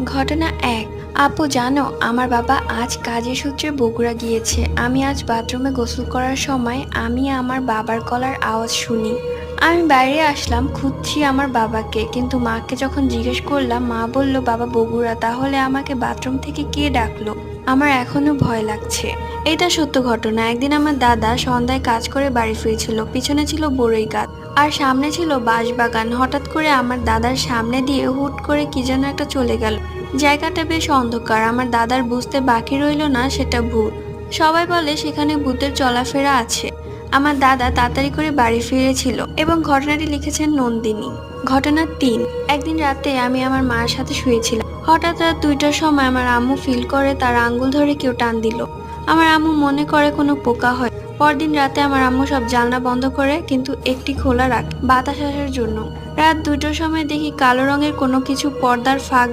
ঘটনা এক। আপু জানো, আমার বাবা আজ কাজের সূত্রে বগুড়া গিয়েছে। আমি আজ বাথরুমে গোসল করার সময় আমি আমার বাবার গলার আওয়াজ শুনি। আমি বাইরে আসলাম, খুঁজছি আমার বাবাকে, কিন্তু মাকে যখন জিজ্ঞেস করলাম মা বলল বাবা বগুড়া। তাহলে আমাকে বাথরুম থেকে কে ডাকলো? আমার এখনো ভয় লাগছে। এটা সত্য ঘটনা। একদিন আমার দাদা সন্ধ্যায় কাজ করে বাড়ি ফিরছিল। পিছনে ছিল বড়ই গাছ আর সামনে ছিল বাঁশবাগান। হঠাৎ করে আমার দাদার সামনে দিয়ে হুট করে কি যেন একটা চলে গেল। জায়গাটা বেশ অন্ধকার। আমার দাদার বুঝতে বাকি রইল না সেটা ভূত। সবাই বলে সেখানে ভূতের চলাফেরা আছে। আমার দাদা তাড়াতাড়ি করে বাড়ি ফিরেছিল এবং ঘটনাটি লিখেছেন নন্দিনী। ঘটনা ৩। একদিন রাতে আমি আমার মার সাথে শুয়েছিলাম। হঠাৎ রাত ২টার সময় আমার আম্মু ফিল করে তার আঙ্গুল ধরে কেউ টান দিল। আমার আম্মু মনে করে কোনো পোকা হয়। পরদিন রাতে আমার আম্মু সব জানলা বন্ধ করে, কিন্তু একটি খোলা রাখে বাতাস আসার জন্য। রাত ২টার সময় দেখি কালো রঙের কোনো কিছু পর্দার ফাঁক